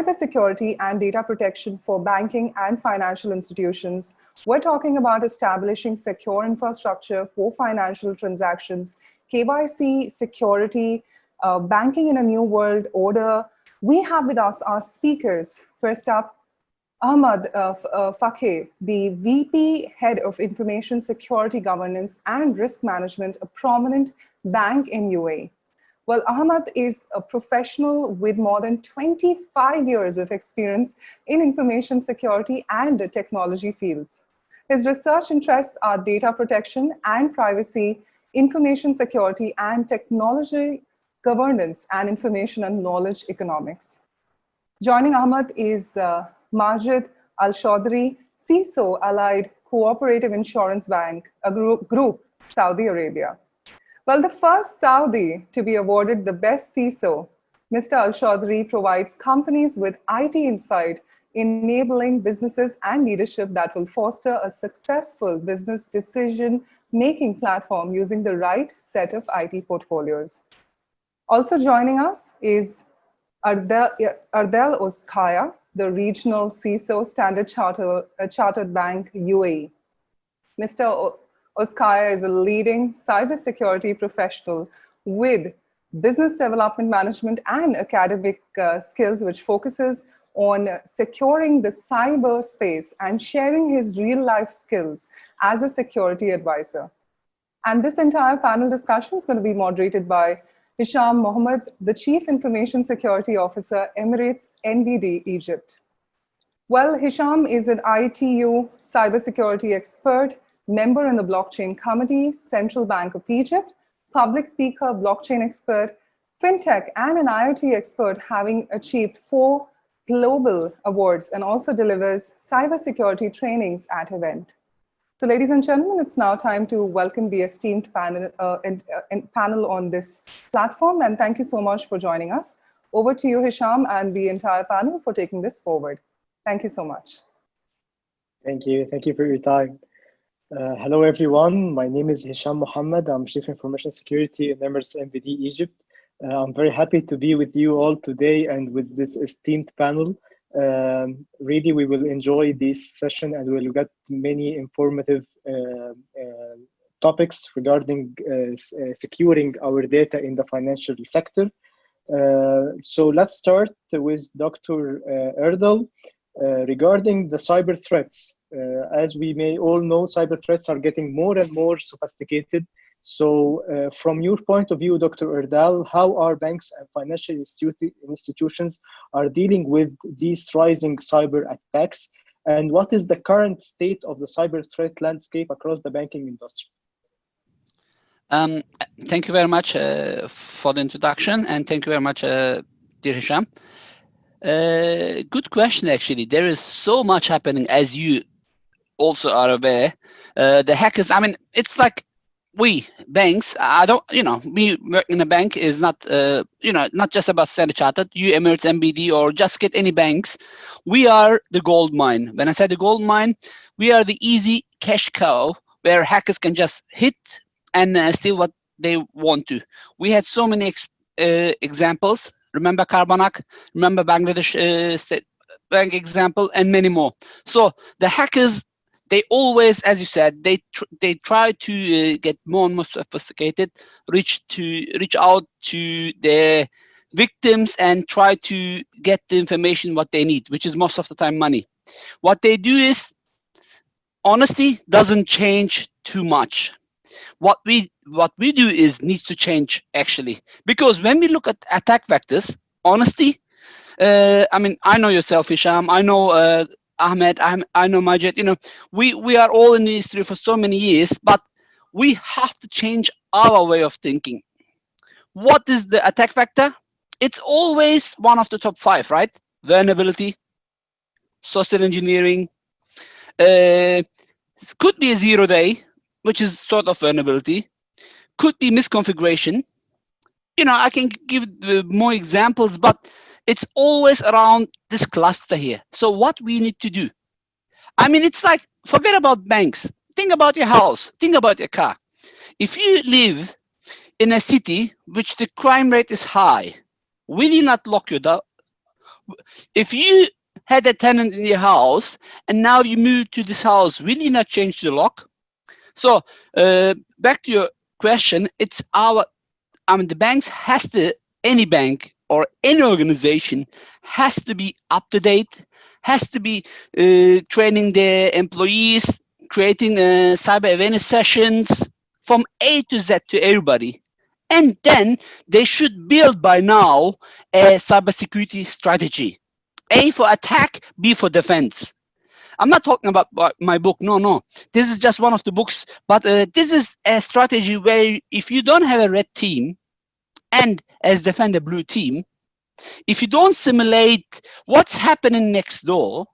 cybersecurity and data protection for banking and financial institutions. We're talking about establishing secure infrastructure for financial transactions, KYC, security, banking in a new world order. We have with us our speakers. First up, Ahmad Fakih, the VP Head of Information Security Governance and Risk Management, a prominent bank in UAE. Well, Ahmad is a professional with more than 25 years of experience in information security and technology fields. His research interests are data protection and privacy, information security and technology governance, and information and knowledge economics. Joining Ahmad is Majid Al-Chaudhry, CISO, Allied Cooperative Insurance Bank, a group, Saudi Arabia. Well, the first Saudi to be awarded the best CISO, Mr. Al-Chaudhry provides companies with IT insight, enabling businesses and leadership that will foster a successful business decision-making platform using the right set of IT portfolios. Also joining us is Ardel Oskaya, the regional CISO, Standard Chartered Bank, UAE. Mr. Oskaya is a leading cybersecurity professional with business development management and academic skills, which focuses on securing the cyberspace and sharing his real-life skills as a security advisor. And this entire panel discussion is going to be moderated by Hisham Mohammed, the Chief Information Security Officer, Emirates NBD, Egypt. Well, Hisham is an ITU cybersecurity expert, member in the Blockchain Committee, Central Bank of Egypt, public speaker, blockchain expert, fintech, and an IoT expert, having achieved 4 global awards, and also delivers cybersecurity trainings at Event. So ladies and gentlemen, it's now time to welcome the esteemed panel, panel on this platform, and thank you so much for joining us. Over to you, Hisham, and the entire panel for taking this forward. Thank you so much. Thank you for your time. Hello everyone, my name is Hisham Mohammed. I'm Chief Information Security in Emirates NBD Egypt. I'm very happy to be with you all today and with this esteemed panel. Really, we will enjoy this session and we'll get many informative topics regarding securing our data in the financial sector. So let's start with Dr. Erdal regarding the cyber threats. As we may all know, cyber threats are getting more and more sophisticated. So from your point of view, Dr. Erdal, how are banks and financial institutions are dealing with these rising cyber attacks? And what is the current state of the cyber threat landscape across the banking industry? Thank you very much for the introduction, and thank you very much, dear Hisham. Good question, actually. There is so much happening, as you also are aware. The hackers, I mean, it's like we banks, me working in a bank is not, not just about Standard Chartered, you Emirates NBD, or just get any banks. We are the gold mine. When I say the gold mine, we are the easy cash cow where hackers can just hit and steal what they want to. We had so many examples. Remember Carbonac, remember Bangladesh State Bank example, and many more. So the hackers, they always, as you said, they try to get more and more sophisticated, reach out to their victims and try to get the information what they need, which is most of the time money. What they do is, honesty doesn't change too much. What we do is needs to change, actually, because when we look at attack vectors, honesty, I mean, I know yourself, Hisham, I know Ahmed, I know Majid, we are all in the industry for so many years, but we have to change our way of thinking. What is the attack vector? It's always one of the top 5, right? Vulnerability, social engineering, it could be a 0-day, which is sort of vulnerability, could be misconfiguration. I can give more examples, but it's always around this cluster here. So what we need to do, I mean, it's like, forget about banks. Think about your house, think about your car. If you live in a city which the crime rate is high, will you not lock your door? if you had a tenant in your house and now you move to this house, will you not change the lock? So back to your question, it's the banks has to, any bank or any organization has to be up to date, has to be training their employees, creating cyber awareness sessions from A to Z to everybody. And then they should build by now a cybersecurity strategy. A for attack, B for defense. I'm not talking about my book. No. This is just one of the books. But this is a strategy where if you don't have a red team and as defender blue team, if you don't simulate what's happening next door,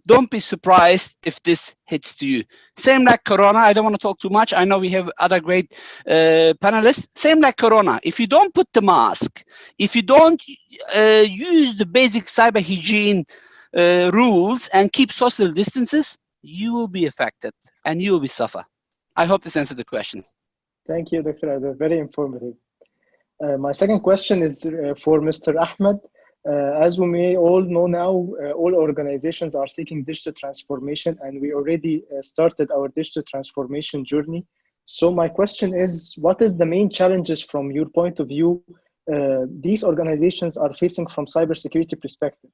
don't be surprised if this hits to you. Same like Corona. I don't want to talk too much. I know we have other great panelists. Same like Corona. If you don't put the mask, if you don't use the basic cyber hygiene rules and keep social distances, you will be affected and you will be suffer. I hope this answered the question. Thank you, Dr. Ardal. Very informative. My second question is for Mr. Ahmed. As we may all know now, all organizations are seeking digital transformation, and we already started our digital transformation journey. So my question is, what is the main challenges from your point of view these organizations are facing from cybersecurity perspective?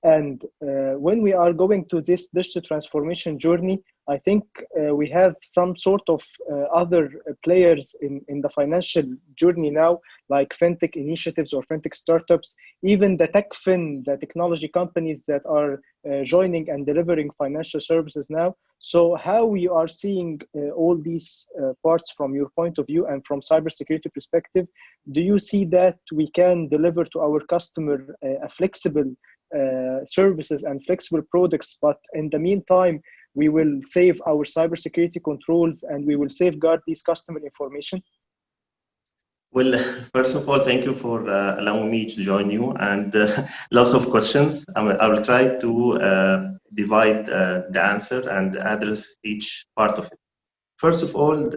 And when we are going to this digital transformation journey, I think we have some sort of other players in the financial journey now, like fintech initiatives or fintech startups, even the TechFin, the technology companies that are joining and delivering financial services now. So how we are seeing all these parts from your point of view and from cybersecurity perspective, do you see that we can deliver to our customer a flexible services and flexible products, but in the meantime, we will save our cybersecurity controls and we will safeguard this customer information? Well, first of all, thank you for allowing me to join you, and lots of questions. I will try to divide the answer and address each part of it. First of all,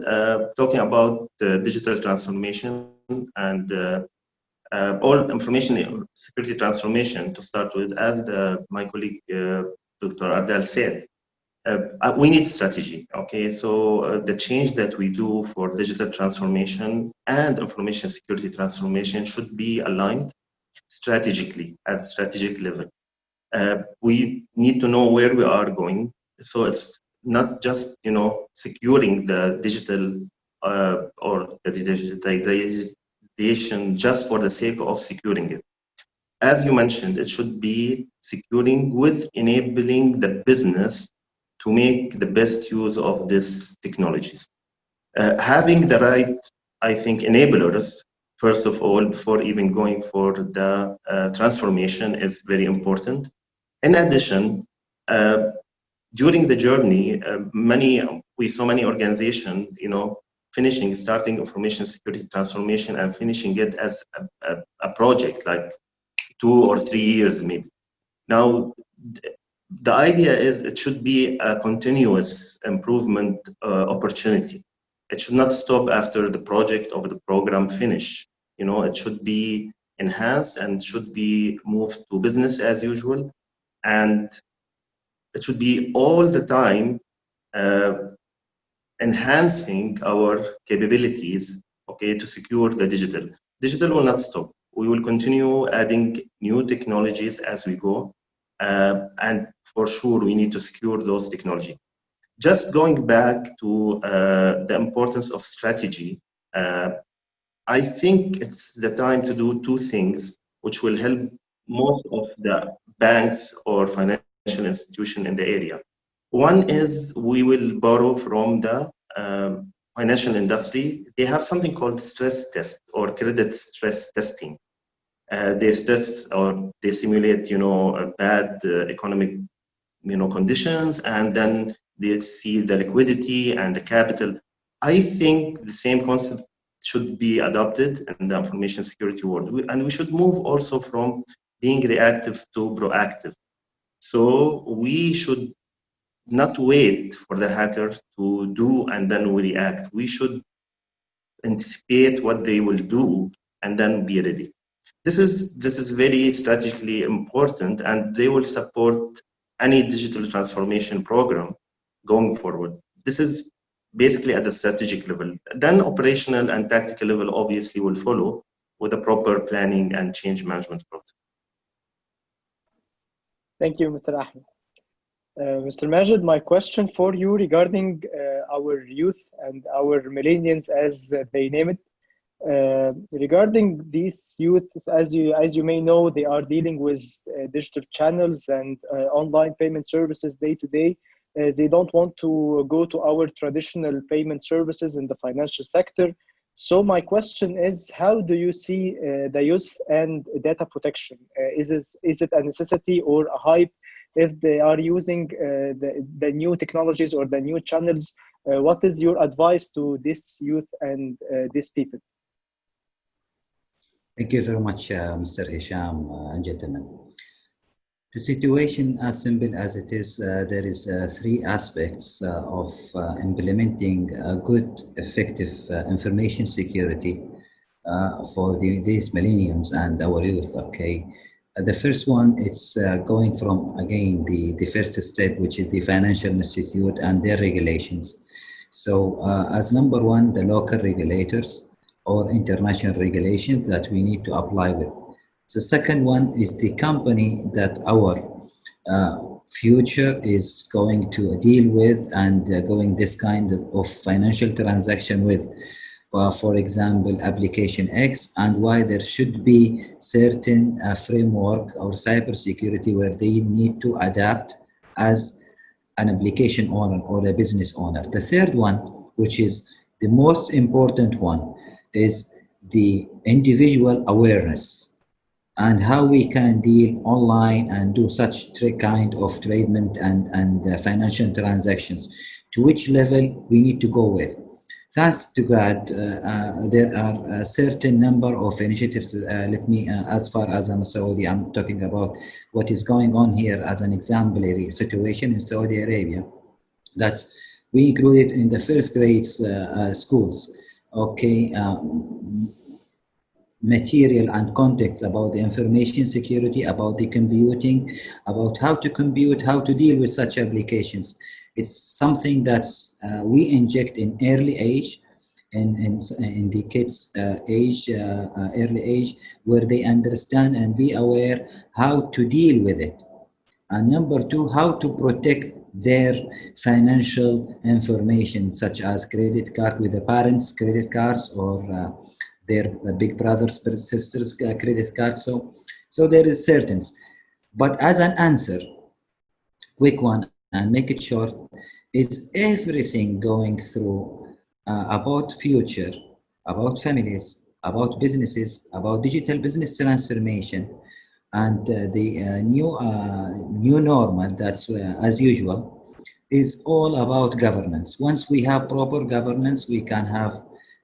talking about the digital transformation and all information security transformation to start with, as my colleague Dr. Ardal said, we need strategy. Okay, so the change that we do for digital transformation and information security transformation should be aligned strategically at strategic level. We need to know where we are going. So it's not just securing the digital or the digitization just for the sake of securing it. As you mentioned, it should be securing with enabling the business to make the best use of these technologies. Having the right, I think, enablers, first of all, before even going for the transformation is very important. In addition, during the journey, we saw many organizations, starting information security transformation and finishing it as a project, like 2 or 3 years maybe. Now, the idea is it should be a continuous improvement opportunity. It should not stop after the project or the program finish. It should be enhanced and should be moved to business as usual. And it should be all the time enhancing our capabilities, okay, to secure the digital. Digital will not stop. We will continue adding new technologies as we go. And for sure, we need to secure those technology. Just going back to the importance of strategy, I think it's the time to do 2 things which will help most of the banks or financial institutions in the area. One is we will borrow from the financial industry. They have something called stress test or credit stress testing. They stress or they simulate, bad economic, conditions, and then they see the liquidity and the capital. I think the same concept should be adopted in the information security world, and we should move also from being reactive to proactive. So we should not wait for the hacker to do and then we react. We should anticipate what they will do and then be ready. This is very strategically important, and they will support any digital transformation program going forward. This is basically at the strategic level. Then operational and tactical level obviously will follow with a proper planning and change management process. Thank you, Mr. Ahmed. Mr. Majid, my question for you regarding our youth and our millennials, as they name it. Regarding these youth, as you may know, they are dealing with digital channels and online payment services day to day. They don't want to go to our traditional payment services in the financial sector. So my question is, how do you see the youth and data protection? Is it a necessity or a hype? If they are using the new technologies or the new channels, what is your advice to this youth and these people? Thank you very much, Mr. Hisham and gentlemen. The situation, as simple as it is, there is three aspects of implementing a good, effective information security for these millennials and our youth. Okay, the first one, it's going from again the first step, which is the financial institute and their regulations. So, as number one, the local regulators or international regulations that we need to apply with. The second one is the company that our future is going to deal with and going this kind of financial transaction with, for example, application X, and why there should be certain framework or cybersecurity where they need to adapt as an application owner or a business owner. The third one, which is the most important one, is the individual awareness and how we can deal online and do such kind of treatment and financial transactions, to which level we need to go with. Thanks to God, there are a certain number of initiatives. Let me, as far as I'm Saudi, I'm talking about what is going on here as an exemplary situation in Saudi Arabia. That's we included in the first grades schools. Okay, material and context about the information security, about the computing, about how to compute, how to deal with such applications. It's something that's we inject in early age, in the kids' age, early age, where they understand and be aware how to deal with it. And number two, how to protect their financial information, such as credit card with the parents' credit cards or their big brothers, sisters' credit cards. So there is certain. But as an answer, quick one, and make it short, is everything going through about future, about families, about businesses, about digital business transformation, and the new normal, that's as usual, is all about governance. Once we have proper governance, we can have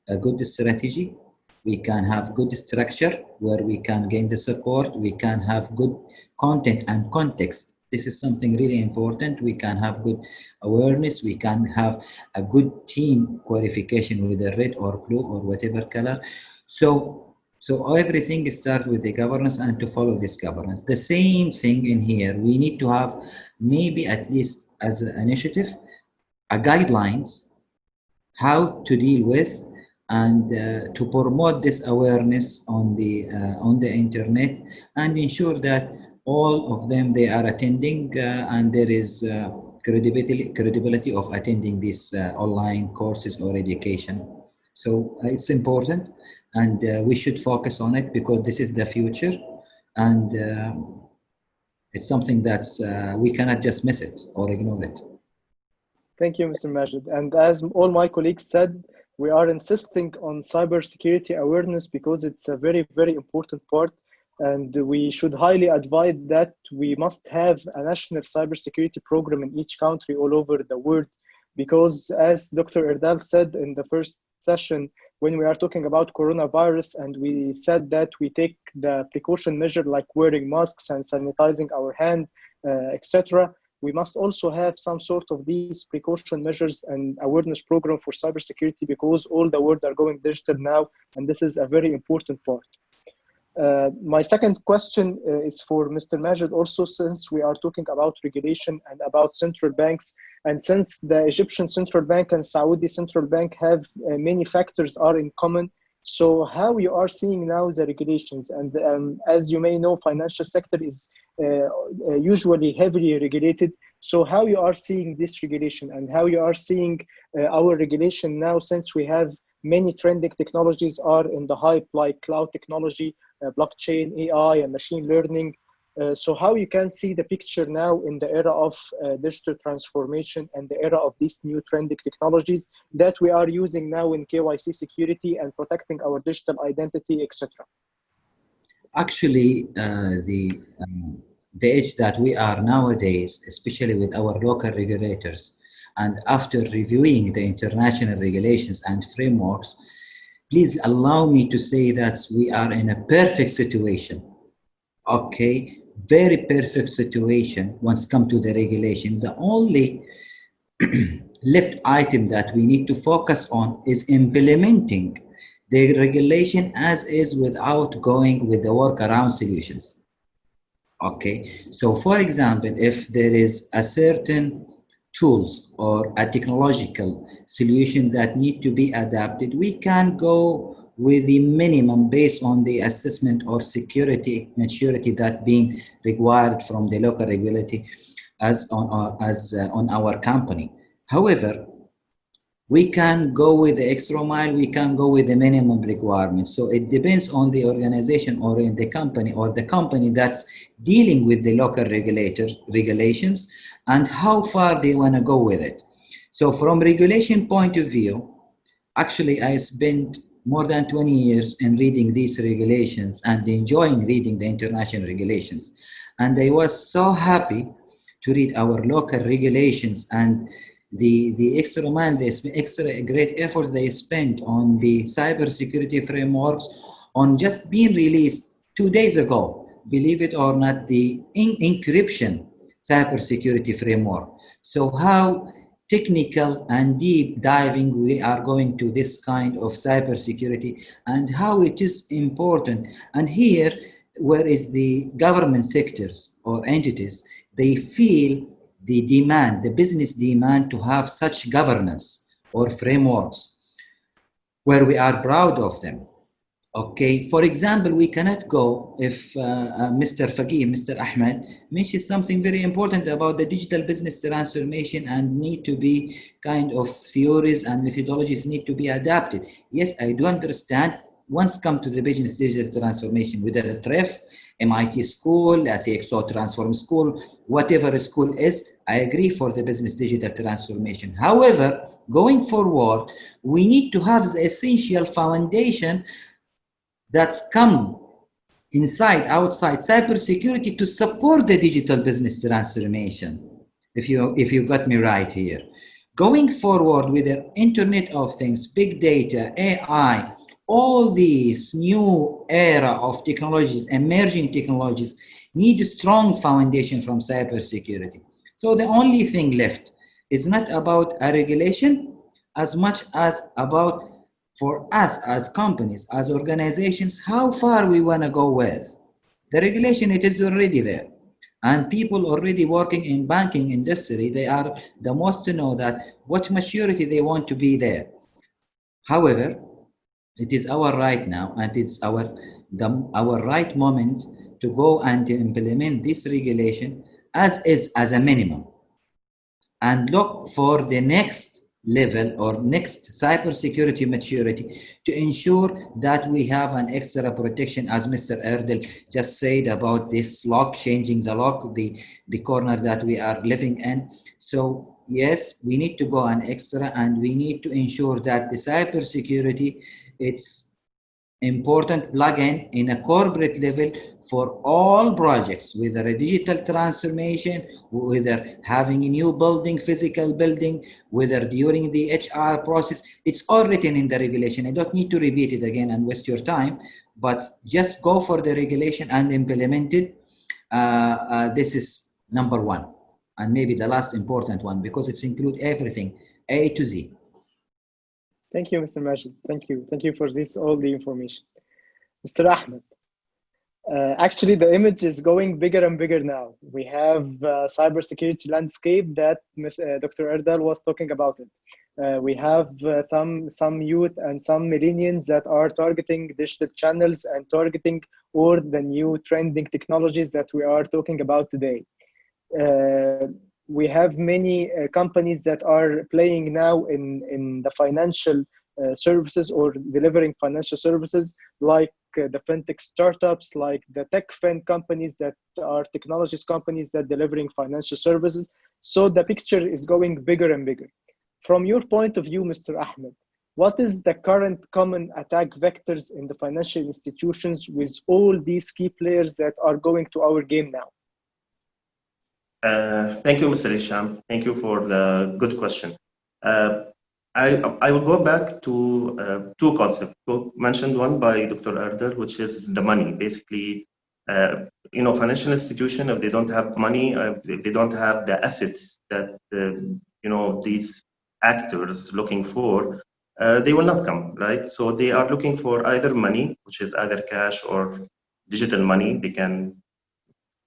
a good strategy, we can have good structure where we can gain the support, we can have good content and context. This is something really important. We can have good awareness, we can have a good team qualification with a red or blue or whatever color. So everything starts with the governance and to follow this governance. The same thing in here, we need to have maybe at least as an initiative, a guidelines, how to deal with and to promote this awareness on the internet and ensure that all of them, they are attending and there is credibility of attending these online courses or education. So it's important and we should focus on it because this is the future and it's something that's we cannot just miss it or ignore it. Thank you, Mr. Majid. And as all my colleagues said, we are insisting on cybersecurity awareness because it's a very, very important part. And we should highly advise that we must have a national cybersecurity program in each country all over the world. Because as Dr. Erdal said in the first session, when we are talking about coronavirus and we said that we take the precaution measure like wearing masks and sanitizing our hand, etc., we must also have some sort of these precaution measures and awareness program for cybersecurity because all the world are going digital now, and this is a very important part. My second question is for Mr. Majid also, since we are talking about regulation and about central banks, and since the Egyptian Central Bank and Saudi Central Bank have many factors are in common, so how you are seeing now the regulations? And as you may know, financial sector is usually heavily regulated. So how you are seeing this regulation and how you are seeing our regulation now, since we have many trending technologies are in the hype, like cloud technology, blockchain, AI, and machine learning. So how you can see the picture now in the era of digital transformation and the era of these new trending technologies that we are using now in KYC security and protecting our digital identity, etc. Actually, the age that we are nowadays, especially with our local regulators, and after reviewing the international regulations and frameworks, please allow me to say that we are in a perfect situation. Okay, very perfect situation once come to the regulation. The only left item that we need to focus on is implementing the regulation as is without going with the workaround solutions. Okay, so for example, if there is a certain tools or a technological solution that need to be adapted, we can go with the minimum based on the assessment or security maturity that being required from the local regulatory as on our company. However, we can go with the extra mile, we can go with the minimum requirements. So it depends on the organization or in the company that's dealing with the local regulations and how far they want to go with it. So from regulation point of view, actually I spent more than 20 years in reading these regulations and enjoying reading the international regulations. And I was so happy to read our local regulations and the extra mile, the extra great efforts they spent on the cybersecurity frameworks on just being released 2 days ago. Believe it or not, the encryption cybersecurity framework. So how technical and deep diving we are going to this kind of cybersecurity and how it is important. And here, where is the government sectors or entities, they feel the demand, the business demand to have such governance or frameworks where we are proud of them. Okay, for example, we cannot go if Mr. Faqih, Mr. Ahmed mentions something very important about the digital business transformation and need to be kind of theories and methodologies need to be adapted. Yes, I do understand. Once come to the business digital transformation, whether the TREF, MIT school, CXO Transform School, whatever school is, I agree for the business digital transformation. However, going forward, we need to have the essential foundation that's come inside, outside cybersecurity to support the digital business transformation. If you got me right here. Going forward with the Internet of Things, big data, AI, all these new era of technologies, emerging technologies, need a strong foundation from cybersecurity. So the only thing left is not about a regulation as much as about for us as companies, as organizations, how far we want to go with. The regulation, it is already there. And people already working in banking industry, they are the most to know that what maturity they want to be there. However, it is our right now, and it's our right moment to go and to implement this regulation as is as a minimum, and look for the next level or next cybersecurity maturity to ensure that we have an extra protection, as Mr. Erdel just said about this lock, changing the lock, the corner that we are living in. So yes, we need to go an extra, and we need to ensure that the cybersecurity, it's important plug-in in a corporate level for all projects, whether a digital transformation, whether having a new building, physical building, whether during the HR process. It's all written in the regulation. I don't need to repeat it again and waste your time, but just go for the regulation and implement it. This is number one, and maybe the last important one, because it's include everything, A to Z. Thank you, Mr. Majid. Thank you. Thank you for this, all the information. Mr. Ahmed, Actually, the image is going bigger and bigger now. We have cybersecurity landscape that Dr. Erdal was talking about it. We have some youth and some millennials that are targeting digital channels and targeting all the new trending technologies that we are talking about today. We have many companies that are playing now in the financial services or delivering financial services, like the fintech startups, like the tech fin companies that are technologies companies that delivering financial services. So the picture is going bigger and bigger. From your point of view, Mr. Ahmed, what is the current common attack vectors in the financial institutions with all these key players that are going to our game now? Thank you, Mr. Hisham. Thank you for the good question. I will go back to two concepts. Mentioned one by Dr. Erdal, which is the money. Basically, financial institution, if they don't have money, if they don't have the assets that these actors looking for, they will not come, right? So they are looking for either money, which is either cash or digital money.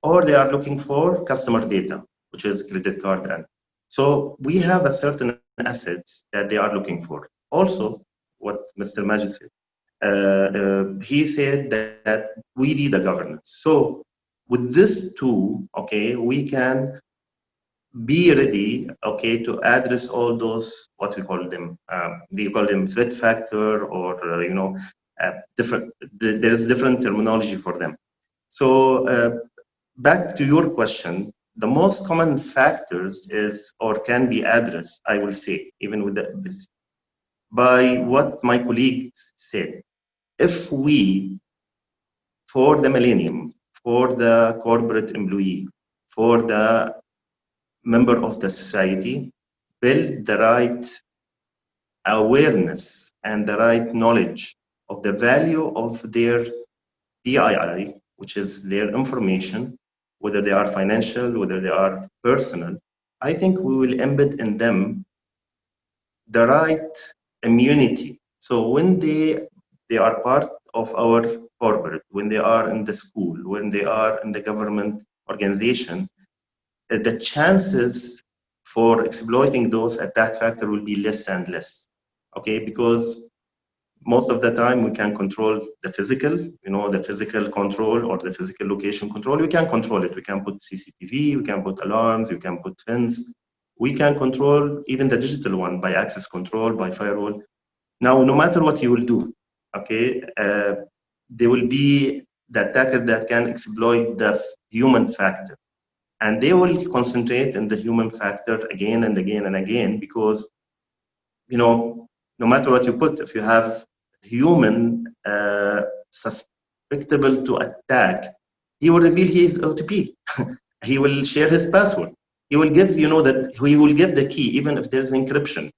Or they are looking for customer data, which is credit card. And so we have a certain assets that they are looking for. Also, what Mr. Majid said, he said that we need a governance. So with this tool, okay, we can be ready, okay, to address all those, what we call them, they call them threat factor, or different. There is different terminology for them. So back to your question, the most common factors is or can be addressed, I will say, even with this, by what my colleagues said. If we, for the millennium, for the corporate employee, for the member of the society, build the right awareness and the right knowledge of the value of their PII, which is their information, whether they are financial, whether they are personal, I think we will embed in them the right immunity. So when they are part of our corporate, when they are in the school, when they are in the government organization, the chances for exploiting those attack factor will be less and less, okay? Because most of the time we can control the physical, the physical control or the physical location control. We can control it. We can put CCTV, we can put alarms, we can put fence. We can control even the digital one by access control, by firewall. Now, no matter what you will do, okay, there will be the attacker that can exploit the human factor. And they will concentrate in the human factor again and again and again, because, no matter what you put, if you have human susceptible to attack, he will reveal his OTP. He will share his password. He will give, that he will give the key, even if there's encryption,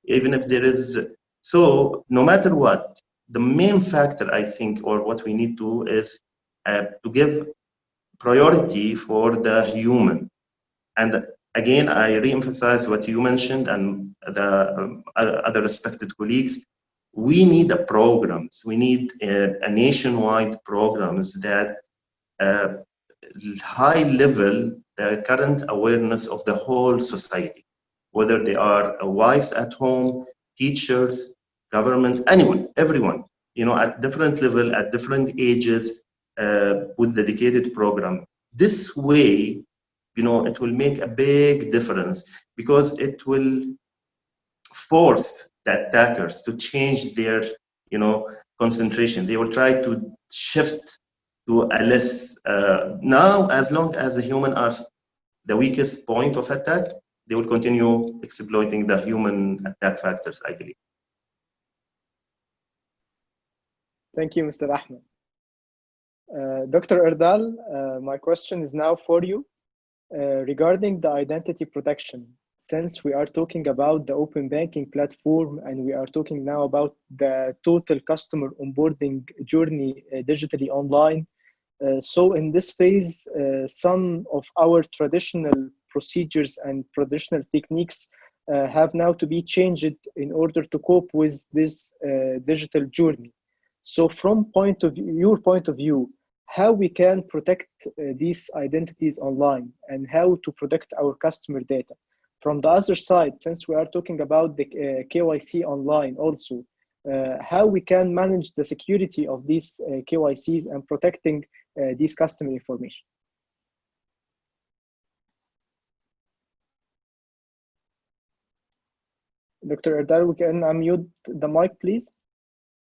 even if there is. So no matter what, the main factor, I think, or what we need to is to give priority for the human. And again, I re-emphasize what you mentioned and the other respected colleagues. We need programs. We need a nationwide programs that high level the current awareness of the whole society, whether they are wives at home, teachers, government, anyone, everyone, at different level, at different ages, with dedicated program. This way, it will make a big difference, because it will force the attackers to change their, concentration. They will try to shift to a less, now, as long as the human are the weakest point of attack, they will continue exploiting the human attack factors, I believe. Thank you, Mr. Ahmed. Dr. Erdal, my question is now for you regarding the identity protection. Since we are talking about the open banking platform and we are talking now about the total customer onboarding journey digitally online, so in this phase, some of our traditional procedures and traditional techniques have now to be changed in order to cope with this digital journey. So from your point of view, how we can protect these identities online and how to protect our customer data. From the other side, since we are talking about the KYC online also, how we can manage the security of these KYCs and protecting these customer information. Dr. Erdal, we can unmute the mic, please.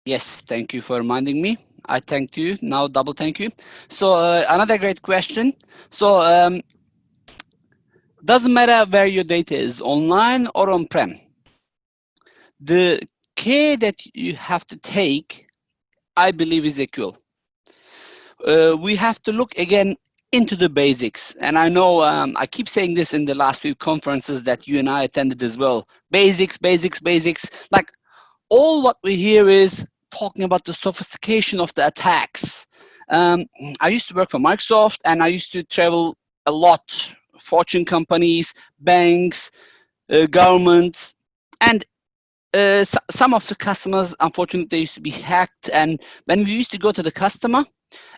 Yes, thank you for reminding me. I thank you. Now double thank you. So another great question. So doesn't matter where your data is, online or on-prem. The care that you have to take, I believe, is equal. We have to look again into the basics. And I know I keep saying this in the last few conferences that you and I attended as well. Basics, basics, basics. Like all what we hear is talking about the sophistication of the attacks. I used to work for Microsoft and I used to travel a lot. Fortune companies, banks, governments, and some of the customers, unfortunately, used to be hacked. And when we used to go to the customer,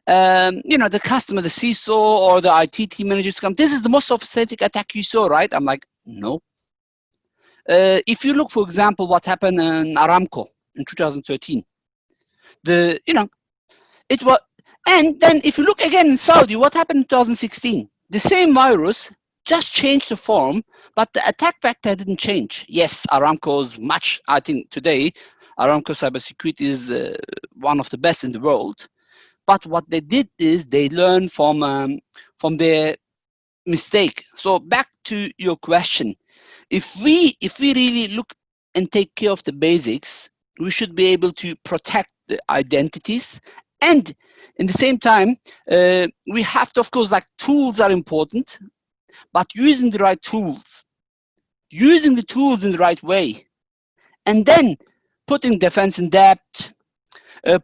you know, the customer, the CISO or the IT team managers come, this is the most sophisticated attack you saw, right? I'm like, no. If you look, for example, what happened in Aramco in 2013, it was, and then if you look again in Saudi, what happened in 2016? The same virus just changed the form, but the attack vector didn't change. Yes, Aramco's much, I think today, Aramco cybersecurity is one of the best in the world. But what they did is they learned from their mistake. So back to your question, if we really look and take care of the basics, we should be able to protect the identities. And in the same time, we have to, of course, like tools are important, but using the right tools, using the tools in the right way, and then putting defense in depth,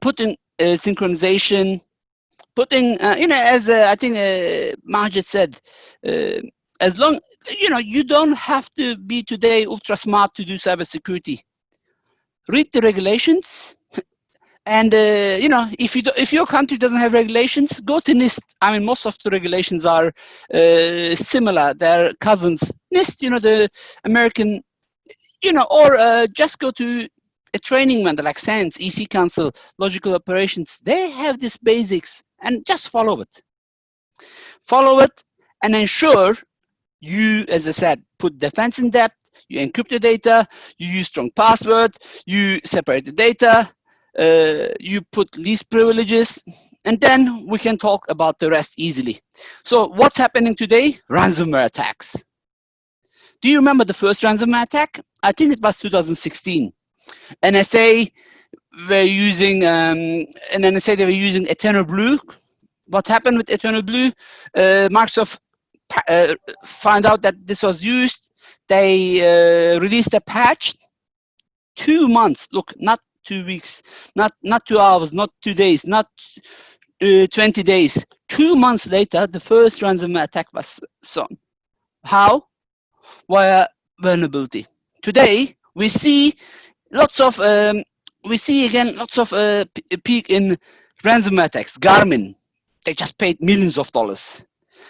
putting synchronization, putting, you know, as I think Majid said, as long, you know, you don't have to be today ultra smart to do cybersecurity. Read the regulations, and you know, if your country doesn't have regulations, go to NIST. I mean, most of the regulations are similar; they're cousins. NIST, you know, the American, you know, or just go to a training manual like SANS, EC Council, Logical Operations. They have these basics, and just follow it. Follow it, and ensure you, as I said, put defense in depth. You encrypt the data. You use strong password. You separate the data. You put least privileges, and then we can talk about the rest easily. So what's happening today? Ransomware attacks. Do you remember the first ransomware attack? I think it was 2016. NSA were using, NSA, they were using Eternal Blue. What happened with Eternal Blue? Microsoft found out that this was used. They released a patch. 2 months, look, not 2 weeks, not 2 hours, not 2 days, not 20 days. 2 months later, the first ransomware attack was done. How? Via vulnerability. Today, we see lots of, peak in ransomware attacks. Garmin, they just paid millions of dollars.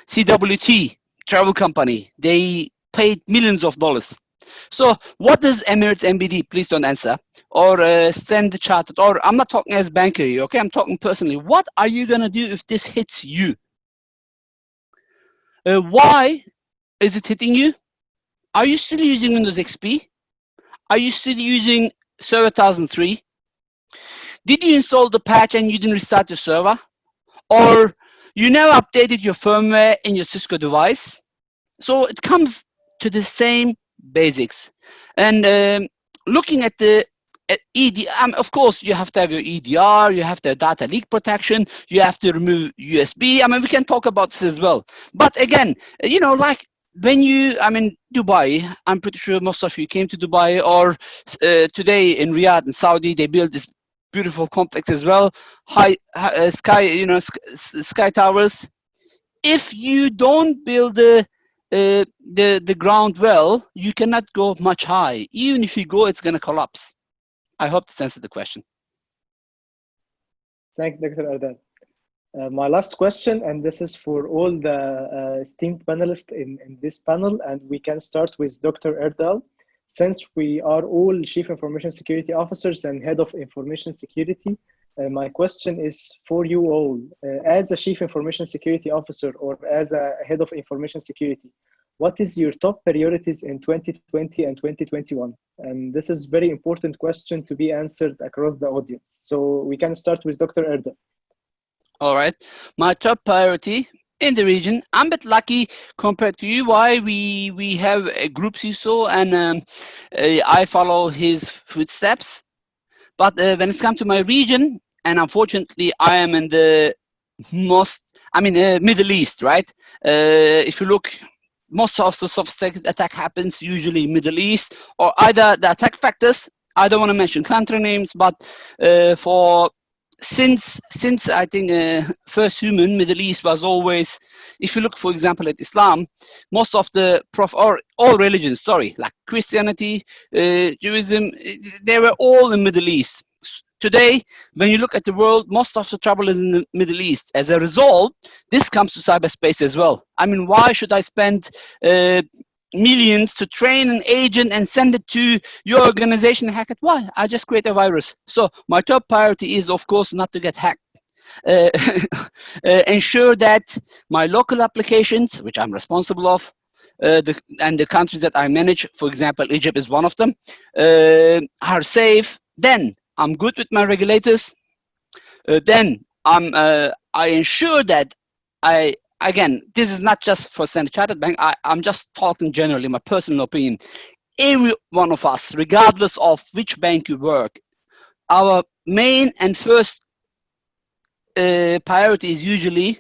CWT, travel company, they paid millions of dollars. So what does Emirates NBD, please don't answer, or Standard Chartered, or I'm not talking as banker here, okay, I'm talking personally. What are you gonna do if this hits you? Why is it hitting you? Are you still using Windows XP? Are you still using Server 1003? Did you install the patch and you didn't restart your server? Or you never updated your firmware in your Cisco device? So it comes to the same basics. And looking at the EDR, of course, you have to have your EDR, you have the data leak protection, you have to remove USB. I mean, we can talk about this as well. But again, you know, like when you, I mean, Dubai, I'm pretty sure most of you came to Dubai, or today in Riyadh in Saudi, they build this beautiful complex as well, sky, you know, sky towers. If you don't build the ground well, you cannot go much high. Even if you go, it's going to collapse. I hope this answered the question. Thank you, Dr. Erdal. My last question, and this is for all the esteemed panelists in this panel, and we can start with Dr. Erdal. Since we are all Chief Information Security Officers and Head of Information Security, my question is for you all. As a Chief Information Security Officer or as a Head of Information Security, what is your top priorities in 2020 and 2021? And this is a very important question to be answered across the audience. So we can start with Dr. Erdal. All right. My top priority in the region, I'm a bit lucky compared to you. Why? We have a group CISO and I follow his footsteps. But when it's come to my region, and unfortunately I am in the Middle East, right? If you look, most of the sophisticated attack happens usually in Middle East, or either the attack factors, I don't want to mention country names, but since I think first human, Middle East was always, if you look for example at Islam, most of the or all religions, like Christianity, Judaism, they were all in Middle East. Today, when you look at the world, most of the trouble is in the Middle East. As a result, this comes to cyberspace as well. I mean, why should I spend millions to train an agent and send it to your organization and hack it? Why? I just create a virus. So my top priority is, of course, not to get hacked. Ensure that my local applications, which I'm responsible of, and the countries that I manage, for example, Egypt is one of them, are safe. Then I'm good with my regulators. Then I ensure that again, this is not just for Standard Chartered Bank. I'm just talking generally, my personal opinion. Every one of us, regardless of which bank you work, our main and first priority is usually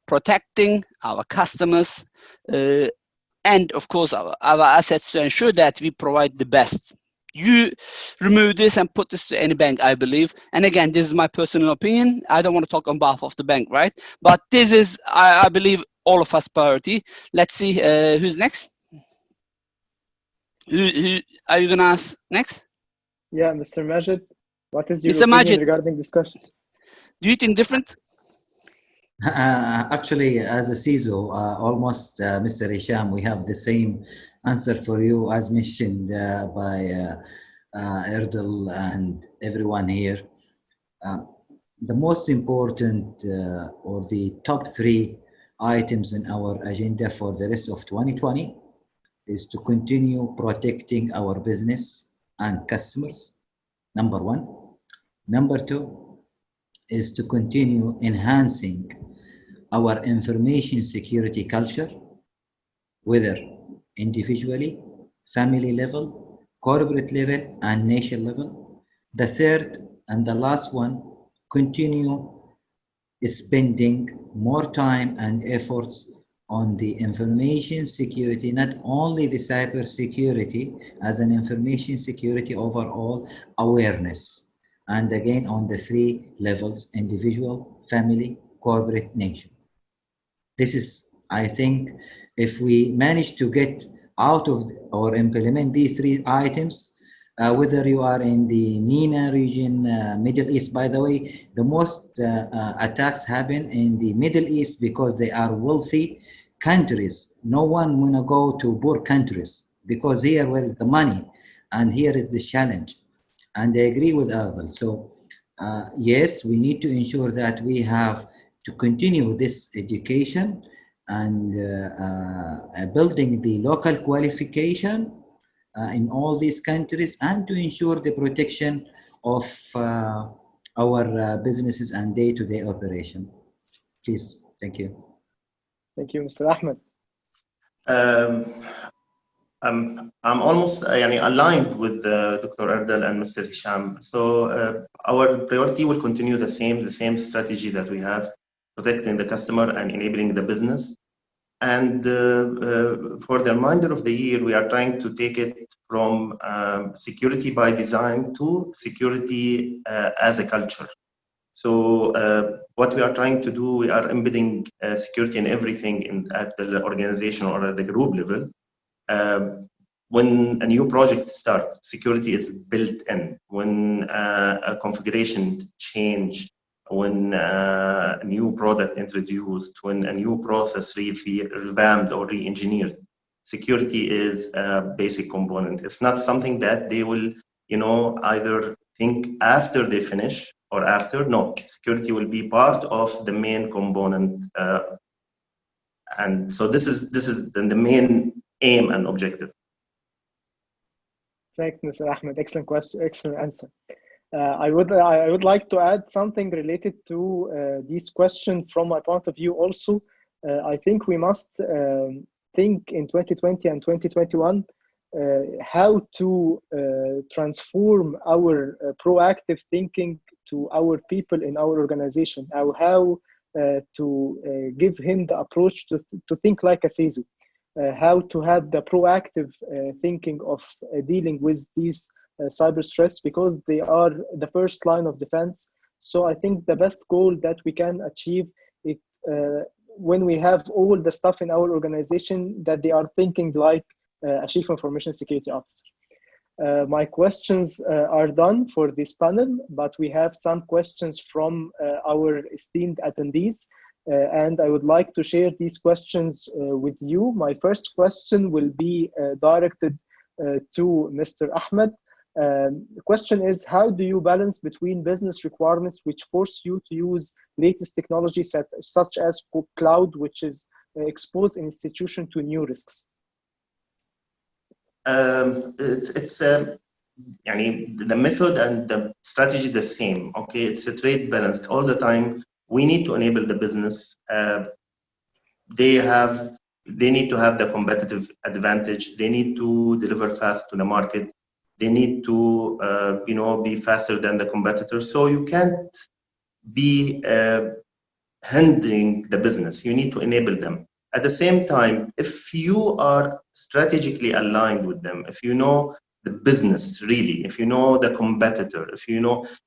protecting our customers and, of course, our assets to ensure that we provide the best. You remove this and put this to any bank, I believe. And again, this is my personal opinion. I don't want to talk on behalf of the bank, right? But this is, I believe, all of us priority. Let's see who's next. Who are you going to ask next? Yeah, Mr. Majid, what is your opinion regarding this question? Do you think different? Actually, as a CISO, almost Mr. Hisham, we have the same answer for you as mentioned by Erdal and everyone here. The most important or the top 3 items in our agenda for the rest of 2020 is to continue protecting our business and customers, number 1. Number 2 is to continue enhancing our information security culture, whether individually, family level, corporate level, and nation level. The third and the last one, continue spending more time and efforts on the information security, not only the cyber security, as an information security overall awareness. And again, on the 3 levels, individual, family, corporate, nation. This is, I think, if we manage to get out of or implement these 3 items, whether you are in the MENA region, Middle East, by the way, the most attacks happen in the Middle East because they are wealthy countries. No one wanna go to poor countries because here where is the money and here is the challenge. And I agree with Erdal. So yes, we need to ensure that we have to continue this education and building the local qualification in all these countries, and to ensure the protection of our businesses and day-to-day operation. Please, thank you. Thank you, Mr. Ahmed. I'm almost aligned with Dr. Erdal and Mr. Hisham. So our priority will continue the same strategy that we have, protecting the customer and enabling the business. And for the remainder of the year, we are trying to take it from security by design to security as a culture. So what we are trying to do, we are embedding security in everything at the organization or at the group level. When a new project starts, security is built in. When a configuration change, when a new product introduced, when a new process revamped or re-engineered. Security is a basic component. It's not something that they will, either think after they finish or after. No, security will be part of the main component. And so this is the main aim and objective. Thanks, Mr. Ahmed. Excellent question, excellent answer. I would like to add something related to this question from my point of view also. I think we must think in 2020 and 2021 how to transform our proactive thinking to our people in our organization, how to give him the approach to think like a CISO, how to have the proactive thinking of dealing with these cyber threats, because they are the first line of defense. So I think the best goal that we can achieve it when we have all the stuff in our organization that they are thinking like a chief information security officer. My questions are done for this panel, but we have some questions from our esteemed attendees, and I would like to share these questions with you. My first question will be directed to Mr. Ahmed. The question is, how do you balance between business requirements which force you to use latest technologies such as cloud, which is expose an institution to new risks? It's the method and the strategy the same. Okay, it's a trade balanced all the time. We need to enable the business. They need to have the competitive advantage. They need to deliver fast to the market. They need to be faster than the competitors. So you can't be hindering the business. You need to enable them. At the same time, if you are strategically aligned with them, if you know the business really, if you know the competitor,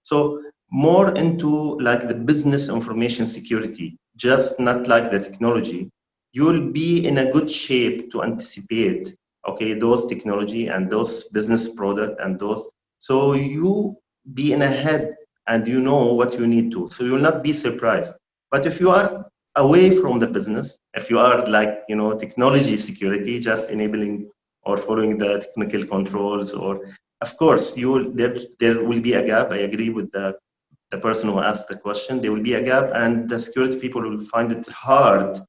so more into like the business information security, just not like the technology, you will be in a good shape to anticipate, okay, those technology and those business product and those, so you be in ahead and you know what you need to, so you will not be surprised. But if you are away from the business, if you are like, technology security, just enabling or following the technical controls, or of course, there will be a gap. I agree with the person who asked the question. There will be a gap, and the security people will find it hard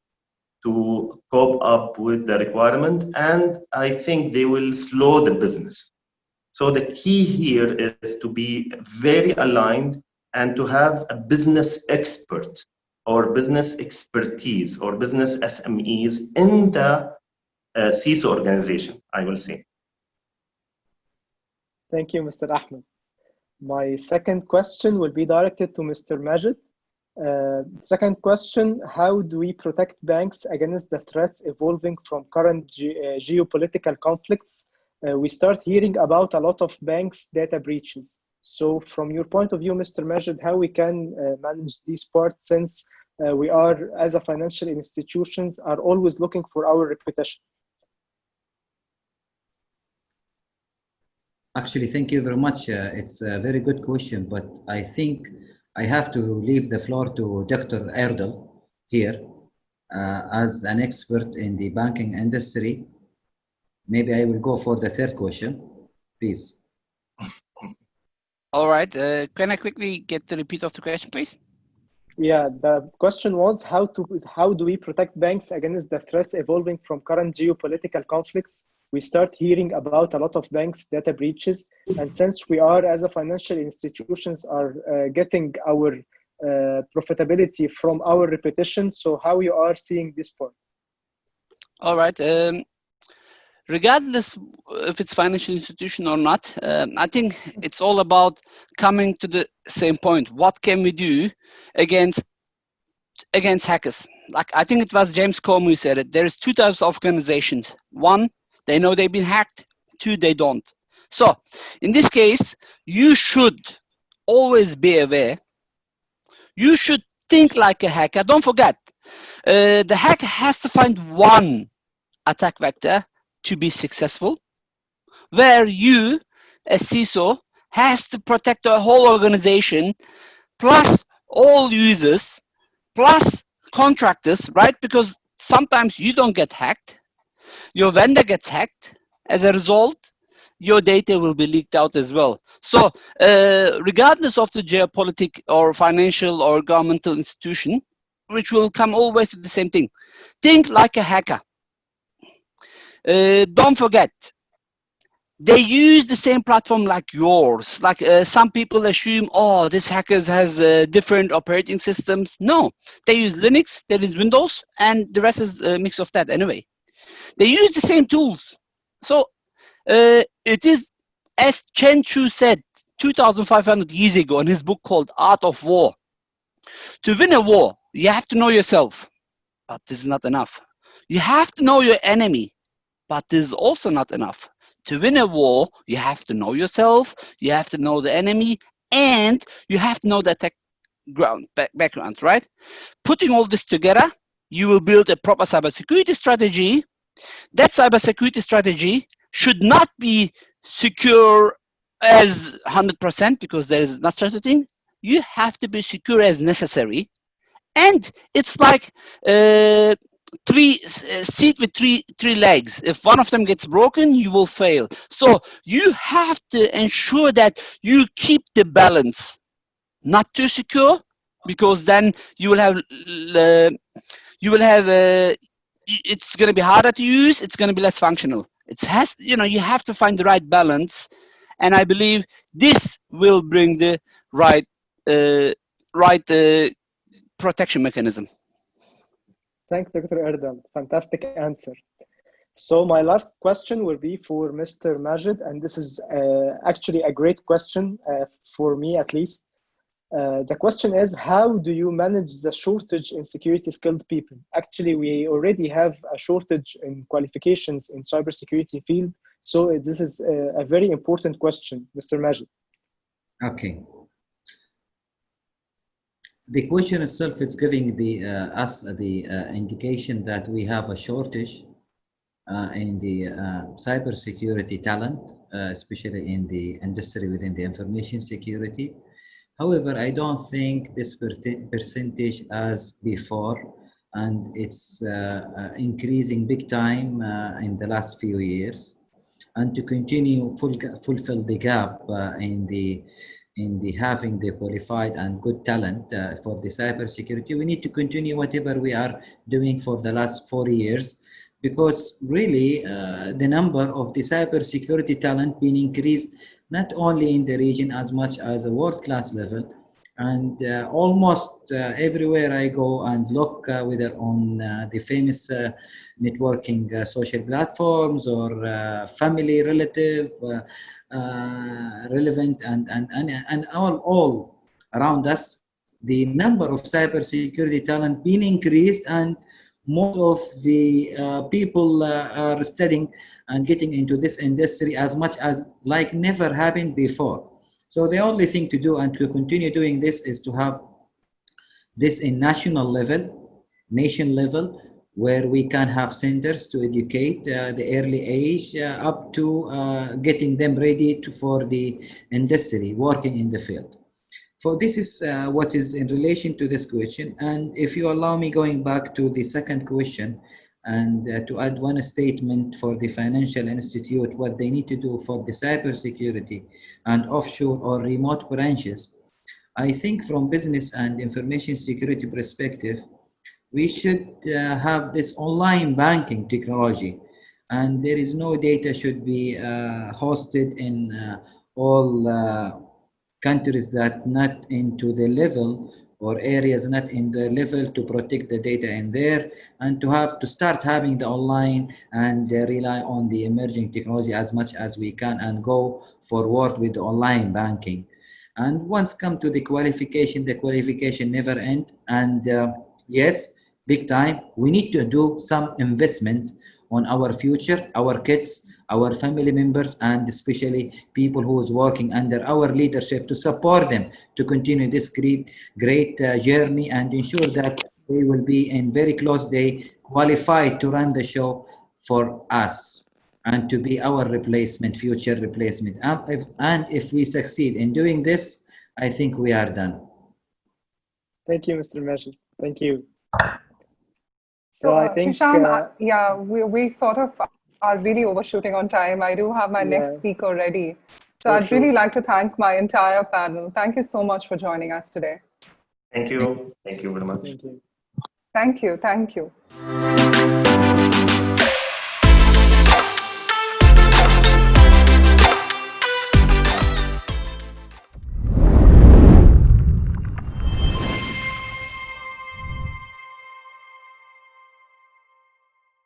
to cope up with the requirement, and I think they will slow the business. So the key here is to be very aligned and to have a business expert or business expertise or business SMEs in the CISO organization, I will say. Thank you, Mr. Ahmed. My second question will be directed to Mr. Majid. Second question, how do we protect banks against the threats evolving from current geopolitical conflicts? We start hearing about a lot of banks' data breaches. So from your point of view, Mr. Majid, how we can manage these parts, since we are, as a financial institutions, are always looking for our reputation? Actually, thank you very much. It's a very good question, but I think I have to leave the floor to Dr. Erdal here as an expert in the banking industry. Maybe I will go for the third question, please. All right. Can I quickly get the repeat of the question, please? Yeah, the question was how do we protect banks against the threats evolving from current geopolitical conflicts? We start hearing about a lot of banks' data breaches, and since we are, as a financial institutions, are getting our profitability from our reputation, so how you are seeing this point? All right. Regardless if it's financial institution or not, I think it's all about coming to the same point. What can we do against hackers? Like, I think it was James Comey who said it. There's two types of organizations. One, they know they've been hacked. Two, they don't. So in this case, you should always be aware. You should think like a hacker. Don't forget, the hacker has to find one attack vector to be successful, where you, as CISO, has to protect the whole organization, plus all users plus contractors, right? Because sometimes you don't get hacked, your vendor gets hacked. As a result, your data will be leaked out as well. So regardless of the geopolitical or financial or governmental institution, which will come always to the same thing, think like a hacker. Don't forget, they use the same platform like yours. Like some people assume, oh, this hackers has different operating systems. No, they use Linux, they use Windows, and the rest is a mix of that anyway. They use the same tools. So it is, as Chen Chu said 2,500 years ago in his book called Art of War. To win a war, you have to know yourself, but this is not enough. You have to know your enemy, but this is also not enough. To win a war, you have to know yourself, you have to know the enemy, and you have to know the attack background, right? Putting all this together, you will build a proper cybersecurity strategy. That cybersecurity strategy should not be secure as 100% because there is not such a thing. You have to be secure as necessary. And it's like seat with three legs. If one of them gets broken, you will fail. So you have to ensure that you keep the balance, not too secure, because then you will have it's going to be harder to use. It's going to be less functional. You have to find the right balance, and I believe this will bring the right protection mechanism. Thanks, Dr. Erdal. Fantastic answer. So my last question will be for Mr. Majid, and this is actually a great question for me at least. The question is, how do you manage the shortage in security skilled people? Actually, we already have a shortage in qualifications in cybersecurity field. So this is a very important question, Mr. Majid. Okay. The question itself is giving us the indication that we have a shortage in the cybersecurity talent, especially in the industry within the information security. However, I don't think this percentage as before, and it's increasing big time in the last few years. And to continue fulfill the gap in the having the qualified and good talent for the cybersecurity, we need to continue whatever we are doing for the last 4 years, because really the number of the cybersecurity talent being increased not only in the region as much as a world-class level, and almost everywhere I go and look, whether on the famous networking social platforms or family relative relevant and all around us, the number of cybersecurity talent being increased, and most of the people are studying and getting into this industry as much as like never happened before. So the only thing to do and to continue doing this is to have this in national level, nation level, where we can have centers to educate the early age up to getting them ready for the industry, working in the field. So this is what is in relation to this question. And if you allow me, going back to the second question, and to add one statement for the financial institute, what they need to do for the cybersecurity and offshore or remote branches. I think from business and information security perspective, we should have this online banking technology, and there is no data should be hosted in all countries that not into the level, or areas not in the level to protect the data in there, and to have to start having the online and rely on the emerging technology as much as we can and go forward with the online banking. And once come to the qualification never end. And yes, big time, we need to do some investment on our future, our kids, our family members, and especially people who is working under our leadership to support them to continue this great journey and ensure that they will be in very close day qualified to run the show for us and to be our replacement, future replacement. And if we succeed in doing this, I think we are done. Thank you, Mr. Majid. Thank you. So, I think, Hisham, yeah, we sort of are really overshooting on time. I do have my next Yeah. speaker ready. So For I'd sure. really like to thank my entire panel. Thank you so much for joining us today. Thank you. Thank you very much. Thank you. Thank you. Thank you.